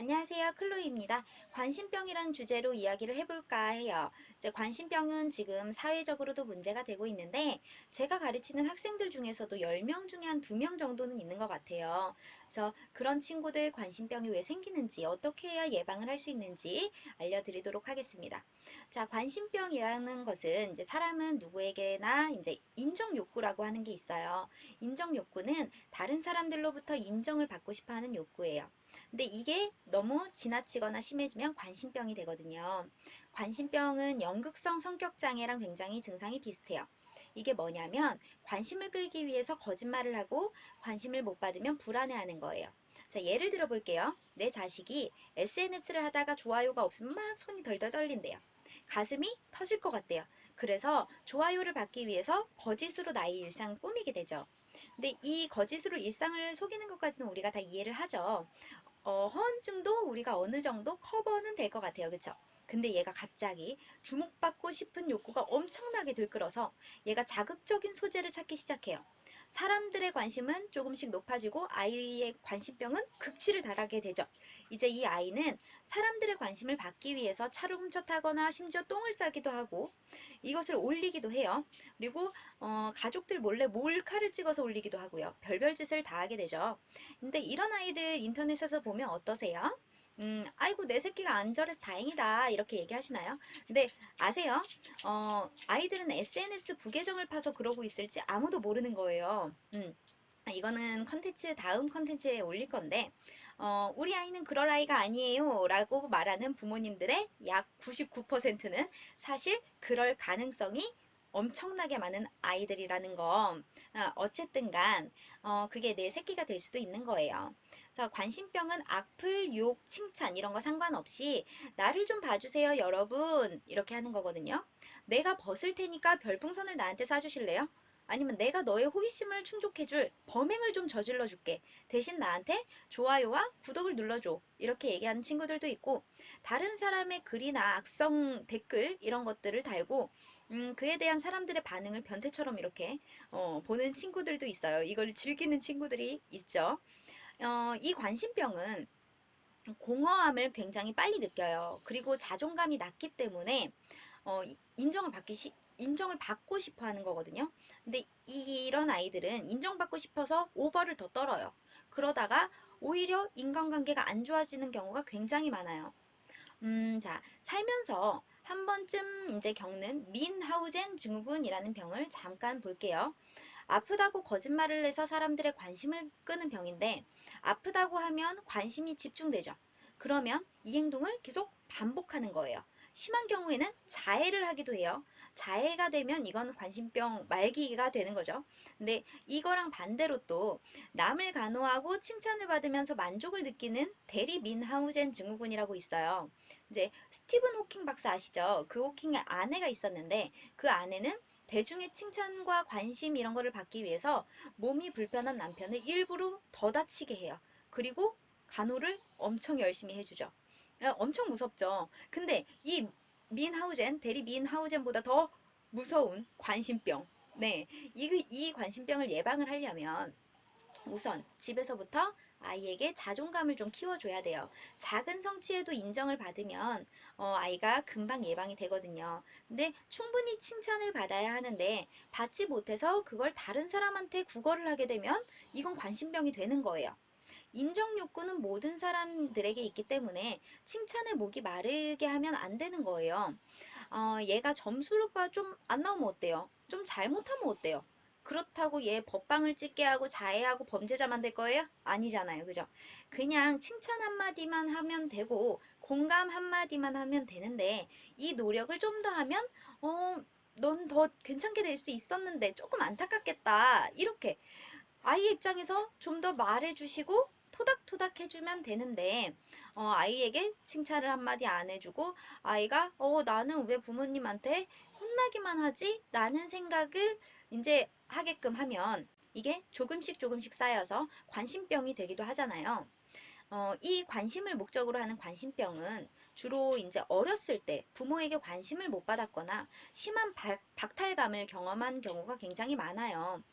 안녕하세요. 클로이입니다. 관심병이라는 주제로 이야기를 해볼까 해요. 이제 관심병은 지금 사회적으로도 문제가 되고 있는데 제가 가르치는 학생들 중에서도 10명 중에 한 2명 정도는 있는 것 같아요. 그래서 그런 친구들 관심병이 왜 생기는지 어떻게 해야 예방을 할 수 있는지 알려드리도록 하겠습니다. 자, 관심병이라는 것은 이제 사람은 누구에게나 이제 인정 욕구라고 하는 게 있어요. 인정 욕구는 다른 사람들로부터 인정을 받고 싶어 하는 욕구예요. 근데 이게 너무 지나치거나 심해지면 관심병이 되거든요. 관심병은 연극성 성격장애랑 굉장히 증상이 비슷해요. 이게 뭐냐면 관심을 끌기 위해서 거짓말을 하고 관심을 못 받으면 불안해하는 거예요. 자, 예를 들어 볼게요. 내 자식이 SNS를 하다가 좋아요가 없으면 막 손이 덜덜 떨린대요. 가슴이 터질 것 같대요. 그래서 좋아요를 받기 위해서 거짓으로 나의 일상을 꾸미게 되죠. 근데 이 거짓으로 일상을 속이는 것까지는 우리가 다 이해를 하죠. 허언증도 우리가 어느 정도 커버는 될 것 같아요. 그쵸? 근데 얘가 갑자기 주목받고 싶은 욕구가 엄청나게 들끓어서 얘가 자극적인 소재를 찾기 시작해요. 사람들의 관심은 조금씩 높아지고 아이의 관심병은 극치를 달하게 되죠. 이제 이 아이는 사람들의 관심을 받기 위해서 차를 훔쳐 타거나 심지어 똥을 싸기도 하고 이것을 올리기도 해요. 그리고 가족들 몰래 몰카를 찍어서 올리기도 하고요. 별별 짓을 다 하게 되죠. 근데 이런 아이들 인터넷에서 보면 어떠세요? 아이고, 내 새끼가 안 저래서 다행이다. 이렇게 얘기하시나요? 근데 아세요? 아이들은 SNS 부계정을 파서 그러고 있을지 아무도 모르는 거예요. 이거는 컨텐츠, 다음 컨텐츠에 올릴 건데, 우리 아이는 그럴 아이가 아니에요. 라고 말하는 부모님들의 약 99%는 사실 그럴 가능성이 엄청나게 많은 아이들이라는 거. 어쨌든 간, 그게 내 새끼가 될 수도 있는 거예요. 그래서 관심병은 악플, 욕, 칭찬 이런 거 상관없이 나를 좀 봐주세요, 여러분. 이렇게 하는 거거든요. 내가 벗을 테니까 별풍선을 나한테 쏴주실래요? 아니면 내가 너의 호기심을 충족해줄 범행을 좀 저질러 줄게. 대신 나한테 좋아요와 구독을 눌러줘. 이렇게 얘기하는 친구들도 있고, 다른 사람의 글이나 악성 댓글 이런 것들을 달고, 그에 대한 사람들의 반응을 변태처럼 이렇게 보는 친구들도 있어요. 이걸 즐기는 친구들이 있죠. 이 관심병은 공허함을 굉장히 빨리 느껴요. 그리고 자존감이 낮기 때문에 어, 인정을 받고 싶어 하는 거거든요. 근데 이런 아이들은 인정받고 싶어서 오버를 더 떨어요. 그러다가 오히려 인간관계가 안 좋아지는 경우가 굉장히 많아요. 자, 살면서 한 번쯤 이제 겪는 민하우젠 증후군이라는 병을 잠깐 볼게요. 아프다고 거짓말을 해서 사람들의 관심을 끄는 병인데, 아프다고 하면 관심이 집중되죠. 그러면 이 행동을 계속 반복하는 거예요. 심한 경우에는 자해를 하기도 해요. 자해가 되면 이건 관심병 말기가 되는 거죠. 근데 이거랑 반대로 또 남을 간호하고 칭찬을 받으면서 만족을 느끼는 대리 민하우젠 증후군이라고 있어요. 이제 스티븐 호킹 박사 아시죠? 그 호킹의 아내가 있었는데 그 아내는 대중의 칭찬과 관심 이런 거를 받기 위해서 몸이 불편한 남편을 일부러 더 다치게 해요. 그리고 간호를 엄청 열심히 해주죠. 엄청 무섭죠. 근데 이 민하우젠, 대리 민하우젠보다 더 무서운 관심병. 네, 이 관심병을 예방을 하려면 우선 집에서부터 아이에게 자존감을 좀 키워줘야 돼요. 작은 성취에도 인정을 받으면 아이가 금방 예방이 되거든요. 근데 충분히 칭찬을 받아야 하는데 받지 못해서 그걸 다른 사람한테 구걸을 하게 되면 이건 관심병이 되는 거예요. 인정 욕구는 모든 사람들에게 있기 때문에 칭찬의 목이 마르게 하면 안 되는 거예요. 얘가 점수가 좀 안 나오면 어때요? 좀 잘못하면 어때요? 그렇다고 얘 법방을 찍게 하고 자해하고 범죄자 만들 거예요? 아니잖아요. 그죠? 그냥 칭찬 한마디만 하면 되고 공감 한마디만 하면 되는데 이 노력을 좀 더 하면 넌 더 괜찮게 될 수 있었는데 조금 안타깝겠다. 이렇게 아이의 입장에서 좀 더 말해주시고 토닥토닥 해주면 되는데 아이에게 칭찬을 한마디 안 해주고 아이가 나는 왜 부모님한테 혼나기만 하지? 라는 생각을 이제 하게끔 하면 이게 조금씩 조금씩 쌓여서 관심병이 되기도 하잖아요. 이 관심을 목적으로 하는 관심병은 주로 이제 어렸을 때 부모에게 관심을 못 받았거나 심한 박탈감을 경험한 경우가 굉장히 많아요.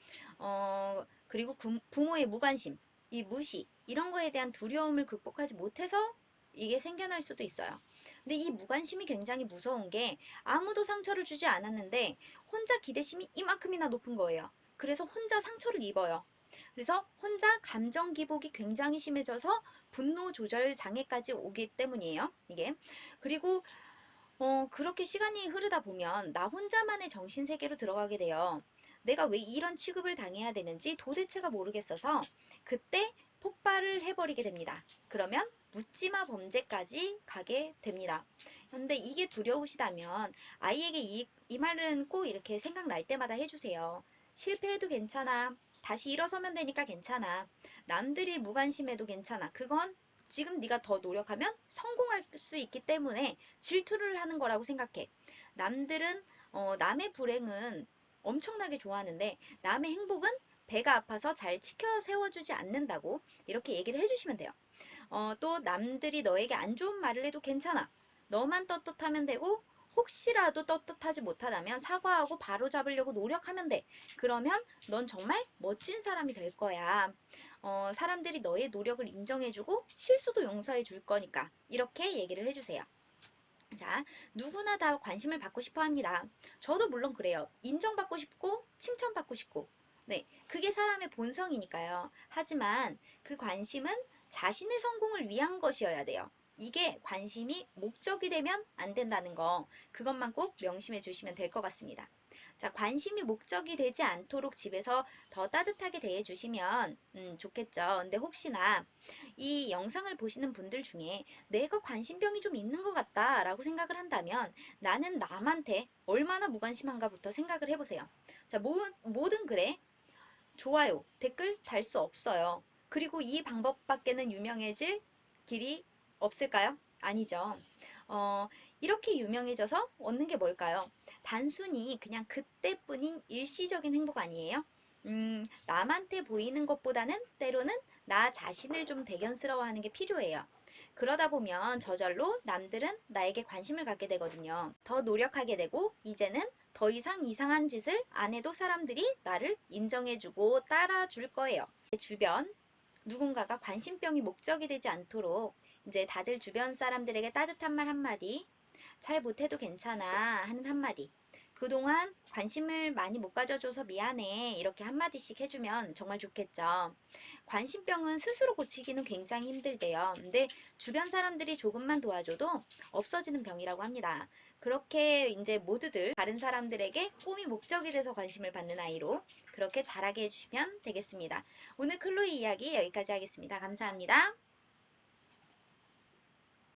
그리고 부모의 무관심, 이 무시, 이런 거에 대한 두려움을 극복하지 못해서 이게 생겨날 수도 있어요. 근데 이 무관심이 굉장히 무서운 게 아무도 상처를 주지 않았는데 혼자 기대심이 이만큼이나 높은 거예요. 그래서 혼자 상처를 입어요. 그래서 혼자 감정 기복이 굉장히 심해져서 분노 조절 장애까지 오기 때문이에요. 이게. 그리고 그렇게 시간이 흐르다 보면 나 혼자만의 정신 세계로 들어가게 돼요. 내가 왜 이런 취급을 당해야 되는지 도대체가 모르겠어서 그때 폭발을 해버리게 됩니다. 그러면 묻지마 범죄까지 가게 됩니다. 근데 이게 두려우시다면 아이에게 이 말은 꼭 이렇게 생각날 때마다 해주세요. 실패해도 괜찮아. 다시 일어서면 되니까 괜찮아. 남들이 무관심해도 괜찮아. 그건 지금 네가 더 노력하면 성공할 수 있기 때문에 질투를 하는 거라고 생각해. 남들은 남의 불행은 엄청나게 좋아하는데 남의 행복은 배가 아파서 잘 치켜 세워주지 않는다고 이렇게 얘기를 해주시면 돼요. 또 남들이 너에게 안 좋은 말을 해도 괜찮아. 너만 떳떳하면 되고 혹시라도 떳떳하지 못하다면 사과하고 바로잡으려고 노력하면 돼. 그러면 넌 정말 멋진 사람이 될 거야. 사람들이 너의 노력을 인정해주고 실수도 용서해 줄 거니까 이렇게 얘기를 해주세요. 자, 누구나 다 관심을 받고 싶어 합니다. 저도 물론 그래요. 인정받고 싶고 칭찬받고 싶고. 네, 그게 사람의 본성이니까요. 하지만 그 관심은 자신의 성공을 위한 것이어야 돼요. 이게 관심이 목적이 되면 안 된다는 거, 그것만 꼭 명심해 주시면 될 것 같습니다. 자, 관심이 목적이 되지 않도록 집에서 더 따뜻하게 대해주시면 좋겠죠. 근데 혹시나 이 영상을 보시는 분들 중에 내가 관심병이 좀 있는 것 같다 라고 생각을 한다면 나는 남한테 얼마나 무관심한가부터 생각을 해보세요. 자, 뭐든 그래. 좋아요, 댓글 달 수 없어요. 그리고 이 방법밖에는 유명해질 길이 없을까요? 아니죠. 이렇게 유명해져서 얻는 게 뭘까요? 단순히 그냥 그때뿐인 일시적인 행복 아니에요? 남한테 보이는 것보다는 때로는 나 자신을 좀 대견스러워하는 게 필요해요. 그러다 보면 저절로 남들은 나에게 관심을 갖게 되거든요. 더 노력하게 되고 이제는 더 이상 이상한 짓을 안 해도 사람들이 나를 인정해주고 따라줄 거예요. 내 주변 누군가가 관심병이 목적이 되지 않도록 이제 다들 주변 사람들에게 따뜻한 말 한마디, 잘 못해도 괜찮아 하는 한마디, 그동안 관심을 많이 못 가져줘서 미안해 이렇게 한마디씩 해주면 정말 좋겠죠. 관심병은 스스로 고치기는 굉장히 힘들대요. 근데 주변 사람들이 조금만 도와줘도 없어지는 병이라고 합니다. 그렇게 이제 모두들 다른 사람들에게 꿈이 목적이 돼서 관심을 받는 아이로 그렇게 자라게 해주시면 되겠습니다. 오늘 클로이 이야기 여기까지 하겠습니다. 감사합니다.